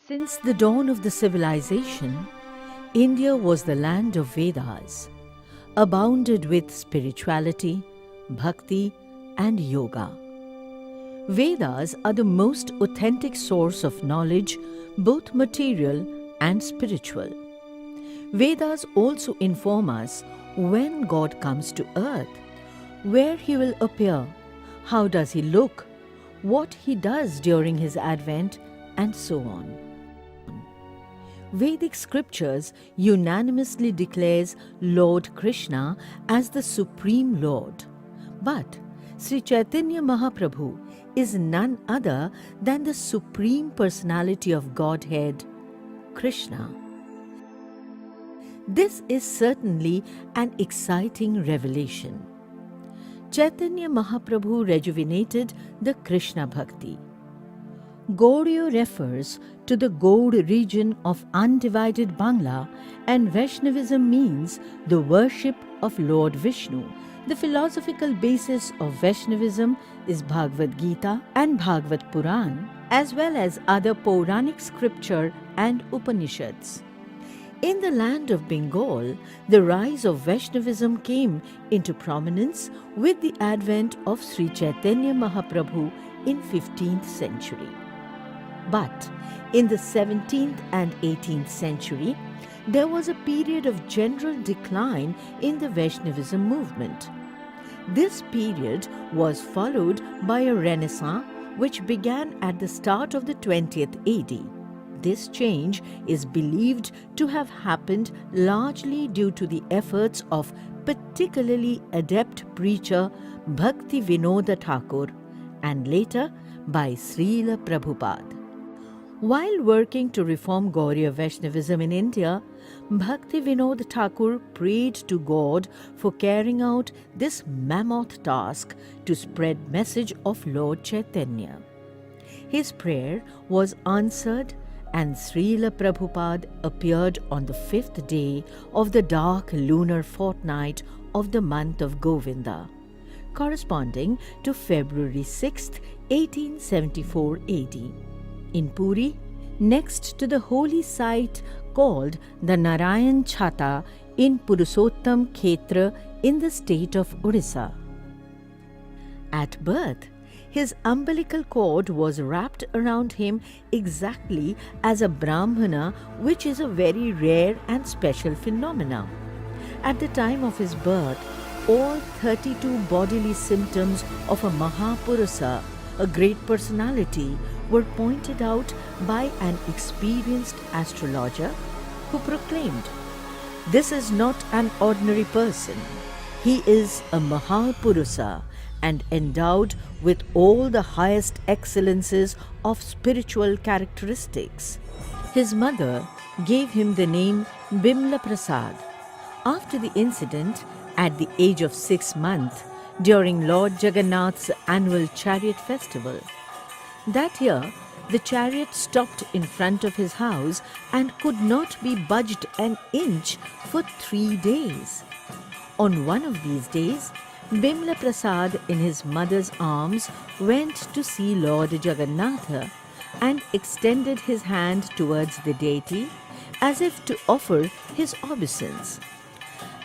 Since the dawn of the civilization, India was the land of Vedas, abounded with spirituality, bhakti and yoga. Vedas are the most authentic source of knowledge, both material and spiritual. Vedas also inform us when God comes to earth, where he will appear, how does he look, what he does during his advent, and so on. Vedic scriptures unanimously declares Lord Krishna as the Supreme Lord. But Sri Chaitanya Mahaprabhu is none other than the Supreme Personality of Godhead, Krishna. This is certainly an exciting revelation. Chaitanya Mahaprabhu rejuvenated the Krishna Bhakti. Gaudiya refers to the Gaud region of undivided Bangla, and Vaishnavism means the worship of Lord Vishnu. The philosophical basis of Vaishnavism is Bhagavad Gita and Bhagavad Puran, as well as other Puranic scripture and Upanishads. In the land of Bengal, the rise of Vaishnavism came into prominence with the advent of Sri Chaitanya Mahaprabhu in 15th century. But in the 17th and 18th century, there was a period of general decline in the Vaishnavism movement. This period was followed by a renaissance which began at the start of the 20th AD. This change is believed to have happened largely due to the efforts of particularly adept preacher Bhakti Vinod Thakur and later by SRILA Prabhupada. While working to reform Gaudiya Vaishnavism in India, Bhakti Vinod Thakur prayed to God for carrying out this mammoth task to spread message of Lord Chaitanya. His prayer was answered and SRILA Prabhupada appeared on the 5th day of the dark lunar fortnight of the month of Govinda, corresponding to February 6, 1874 AD. In Puri, next to the holy site called the Narayan Chhata in 𝗵𝗂𝗵𝘀 in the state of Odisha. At birth, his umbilical cord was wrapped around him exactly as a Brahmana, which is a very rare and special phenomena. At the time of his birth, all 32 bodily symptoms of a Mahapurusa, a great personality, were pointed out by an experienced astrologer who proclaimed, "This is not an ordinary person. He is a Mahapurusa and endowed with all the highest excellences of spiritual characteristics." His mother gave him the name Bimla Prasad. After the incident, at the age of 6 months, during Lord Jagannath's annual chariot festival, that year, the chariot stopped in front of his house and could not be budged an inch for 3 days. On one of these days, Bimla Prasad in his mother's arms went to see Lord Jagannatha and extended his hand towards the deity as if to offer his obeisance.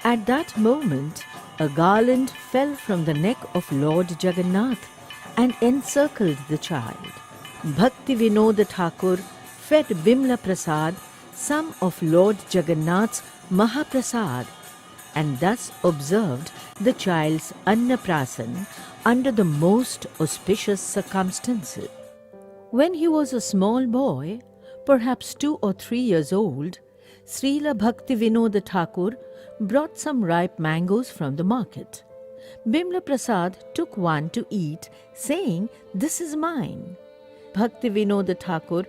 At that moment, a garland fell from the neck of Lord Jagannath and encircled the child. Bhakti Vinod Thakur fed Bimla Prasad some of Lord Jagannath's Mahaprasad and thus observed the child's Annaprasan under the most auspicious circumstances. When he was a small boy, perhaps 2 or 3 years old, Srila Bhakti Vinod Thakur brought some ripe mangoes from the market. Bimla Prasad took one to eat, saying, "This is mine." Bhakti Vinod Thakur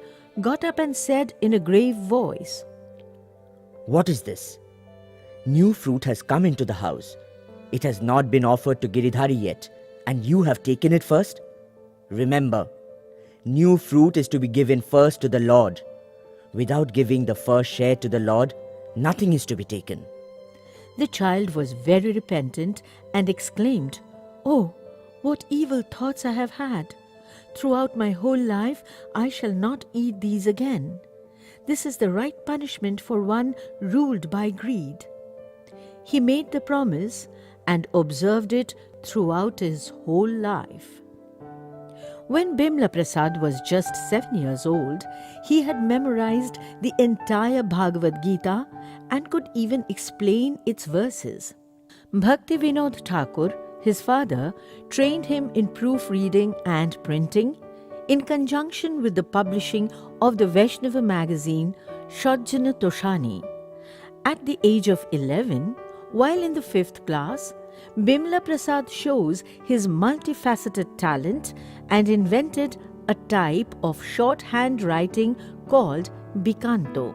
got up and said in a grave voice, "What is this? New fruit has come into the house. It has not been offered to Giridhari yet, and you have taken it first? Remember, new fruit is to be given first to the Lord. Without giving the first share to the Lord, nothing is to be taken." The child was very repentant and exclaimed, "Oh, what evil thoughts I have had! Throughout my whole life I shall not eat these again." This is the right punishment for one ruled by greed. He made the promise and observed it throughout his whole life. When 𝗵𝗪 was just 7 years old, he had memorized the entire Bhagavad Gita and could even explain its verses. Bhakti Vinod Thakur, his father, trained him in proofreading and printing in conjunction with the publishing of the Vaishnava magazine Shojana Toshani. At the age of 11, while in the 5th class, 𝗵𝗪 shows his multifaceted talent and invented a type of shorthand writing called Bikanto.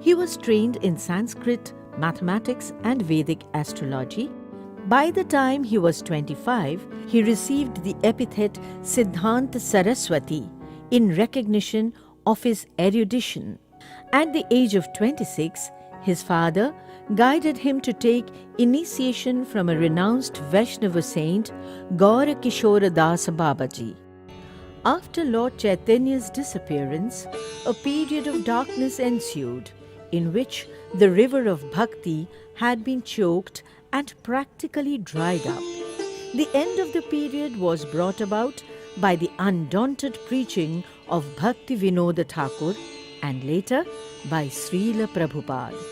He was trained in Sanskrit, mathematics and Vedic astrology. By the time he was 25, he received the epithet Siddhanta Saraswati in recognition of his erudition. At the age of 26, his father guided him to take initiation from a renounced Vaishnava saint, 𝗵𝗵𝗀𝗵𝗆 Babaji. After Lord Chaitanya's disappearance, a period of darkness ensued, in which the river of Bhakti had been choked and practically dried up. The end of the period was brought about by the undaunted preaching of Bhakti Vinod Thakur and later by SRILA Prabhupada.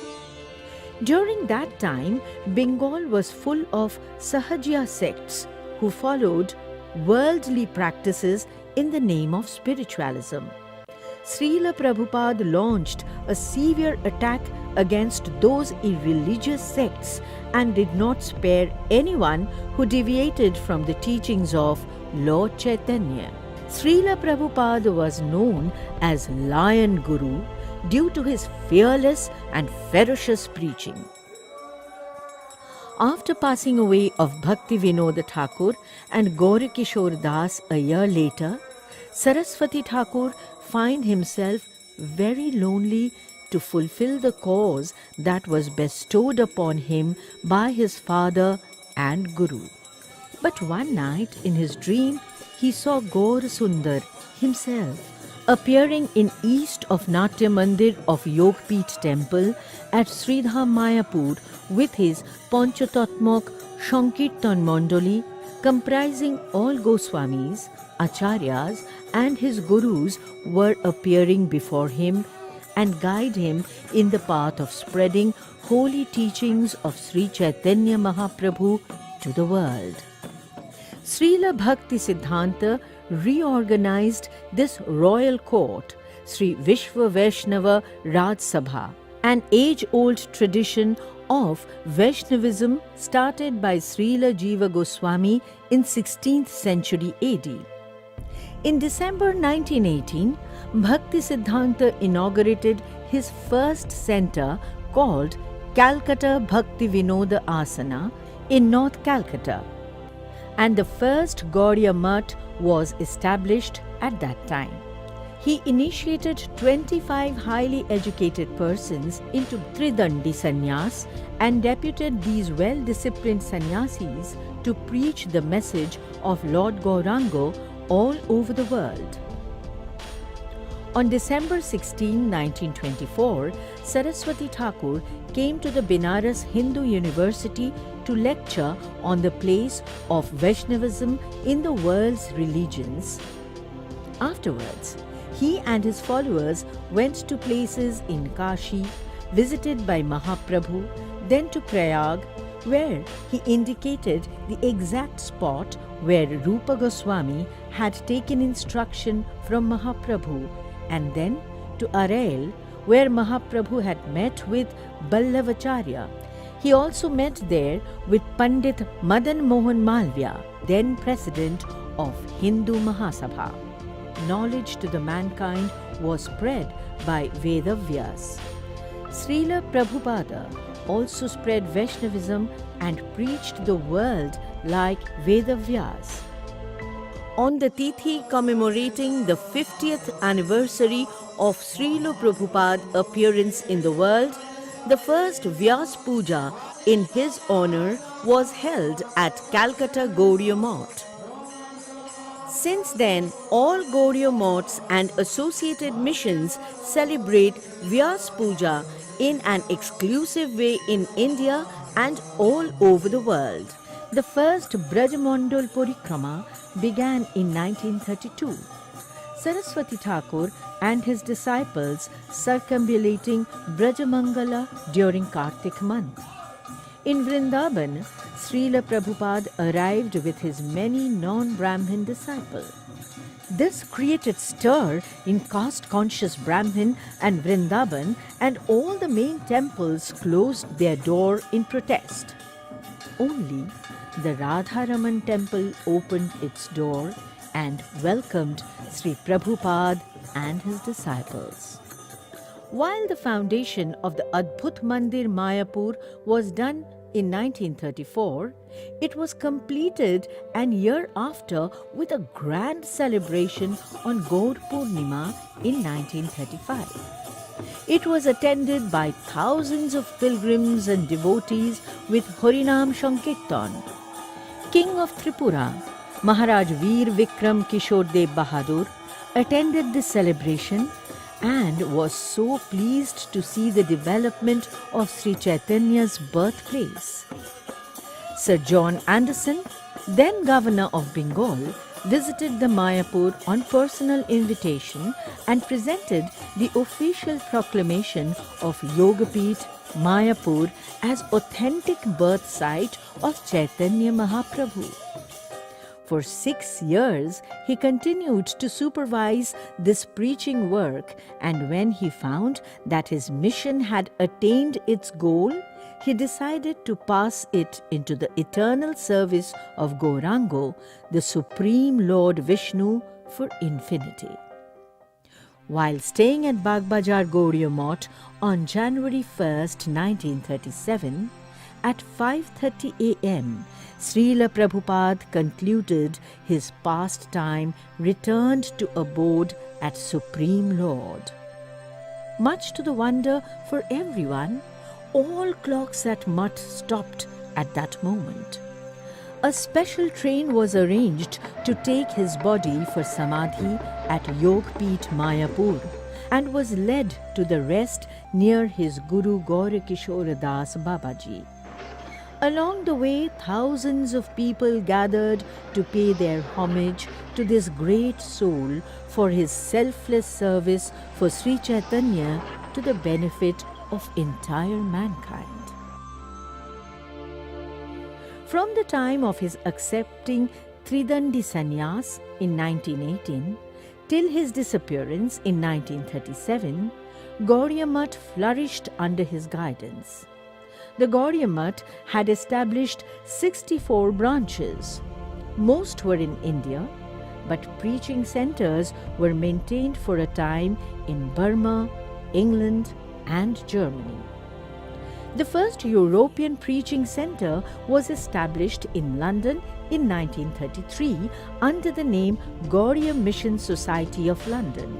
During that time, Bengal was full of Sahajya sects who followed worldly practices in the name of spiritualism. SRILA Prabhupada launched a severe attack against those irreligious sects and did not spare anyone who deviated from the teachings of Lord Chaitanya. SRILA Prabhupada was known as Lion Guru due to his fearless and ferocious preaching. After passing away of Bhakti Vinod Thakur and 𝗵𝗵𝗀𝗆 a year later, Saraswati Thakur found himself very lonely to fulfill the cause that was bestowed upon him by his father and Guru. But one night in his dream, he saw Gaur Sundar himself appearing in east of Natya Mandir of Yogpith temple at Sridham Mayapur with his Panchatatmok Sankirtan Mandali comprising all Goswamis, Acharyas and his Gurus were appearing before him and guide him in the path of spreading holy teachings of Sri Chaitanya Mahaprabhu to the world. Srila Bhakti Siddhanta reorganized this royal court, Sri Vishwa Vaishnava Raj Sabha, an age-old tradition of Vaishnavism started by Srila Jiva Goswami in 16th century AD. In December 1918, Bhakti Siddhanta inaugurated his first center called Calcutta Bhakti Vinoda Asana in North Calcutta, and the first Gaudiya Math was established at that time. He initiated 25 highly educated persons into Tridandi Sannyas and deputed these well-disciplined sannyasis to preach the message of Lord Gauranga all over the world. On December 16, 1924, Saraswati Thakur came to the Benares Hindu University to lecture on the place of Vaishnavism in the world's religions. Afterwards, he and his followers went to places in Kashi, visited by Mahaprabhu, then to Prayag, where he indicated the exact spot where Rupa Goswami had taken instruction from Mahaprabhu, and then to Arail, where Mahaprabhu had met with Vallabhacharya. He also met there with Pandit Madan Mohan Malviya, then president of Hindu Mahasabha. Knowledge to the mankind was spread by 𝗵𝗹𝗪𝗔. Srila Prabhupada also spread Vaishnavism and preached the world like 𝗵𝗹𝗪𝗔. On the Tithi commemorating the 50th anniversary of Srila Prabhupada's appearance in the world, the first Vyas Puja in his honor was held at Calcutta Gaudiya Math. Since then, all Gaudiya moths and associated missions celebrate Vyas Puja in an exclusive way in India and all over the world. The first Brajamandal Parikrama began in 1932. Saraswati Thakur and his disciples circumambulating Brajamangala during Kartik month. In Vrindavan, SRILA Prabhupada arrived with his many non-Brahmin disciples. This created stir in caste-conscious Brahmin and Vrindavan, and all the main temples closed their door in protest. Only the Radharaman temple opened its door and welcomed Sri Prabhupada and his disciples. While the foundation of the Adbhut Mandir Mayapur was done in 1934, it was completed an year after with a grand celebration on Gaur Purnima in 1935. It was attended by thousands of pilgrims and devotees with Harinam Sankirtan. King of Tripura, Maharaj 𝗏𝗏𝗀𝗵𝗄𝗏 𝗏𝗏𝗀𝗏 attended this celebration and was so pleased to see the development of Sri Chaitanya's birthplace. Sir John Anderson, then Governor of Bengal, visited the Mayapur on personal invitation and presented the official proclamation of 𝗏𝗏𝗏𝗏 Mayapur as authentic birth site of Chaitanya Mahaprabhu. For 6 years, he continued to supervise this preaching work, and when he found that his mission had attained its goal, he decided to pass it into the eternal service of Gauranga, the Supreme Lord Vishnu, for infinity. While staying at Bagbajar Gaudiya Math on January 1st, 1937, at 5:30 a.m., SRILA Prabhupada concluded his pastime, returned to abode at Supreme Lord. Much to the wonder for everyone, all clocks at Math stopped at that moment. A special train was arranged to take his body for Samadhi at Yogpith Mayapur and was led to the rest near his Guru Gaurikishore Das Babaji. Along the way, thousands of people gathered to pay their homage to this great soul for his selfless service for Sri Chaitanya to the benefit of entire mankind. From the time of his accepting Tridandi Sannyas in 1918 till his disappearance in 1937, Gaudiya Math flourished under his guidance. The Gaudiya Math had established 64 branches. Most were in India, but preaching centers were maintained for a time in Burma, England, and Germany. The first European preaching center was established in London in 1933 under the name Gaudiya Mission Society of London.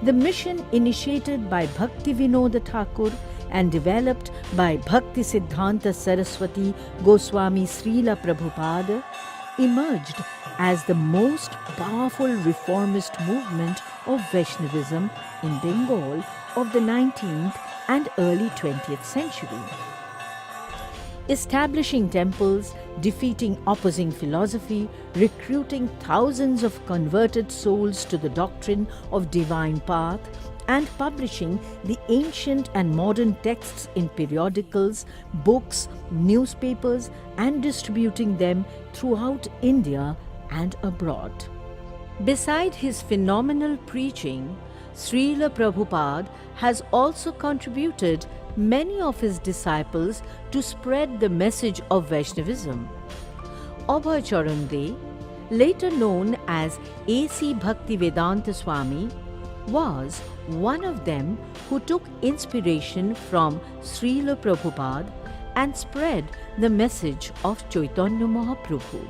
The mission, initiated by Bhakti Vinod Thakur and developed by Bhakti Siddhanta Saraswati Goswami SRILA Prabhupada, emerged as the most powerful reformist movement of Vaishnavism in Bengal of the 19th and early 20th century. Establishing temples, defeating opposing philosophy, recruiting thousands of converted souls to the doctrine of divine path, and publishing the ancient and modern texts in periodicals, books, newspapers, and distributing them throughout India and abroad. Beside his phenomenal preaching, SRILA Prabhupada has also contributed many of his disciples to spread the message of Vaishnavism. 𝗏𝗏𝗀𝗏𝗏𝗏, later known as A.C. Bhaktivedanta Swami, was one of them who took inspiration from SRILA Prabhupada and spread the message of Chaitanya Mahaprabhu.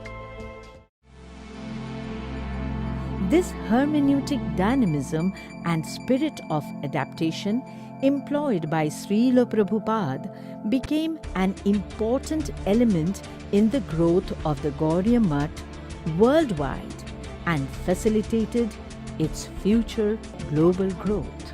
This hermeneutic dynamism and spirit of adaptation employed by SRILA Prabhupada became an important element in the growth of the Gaudiya Math worldwide and facilitated its future global growth.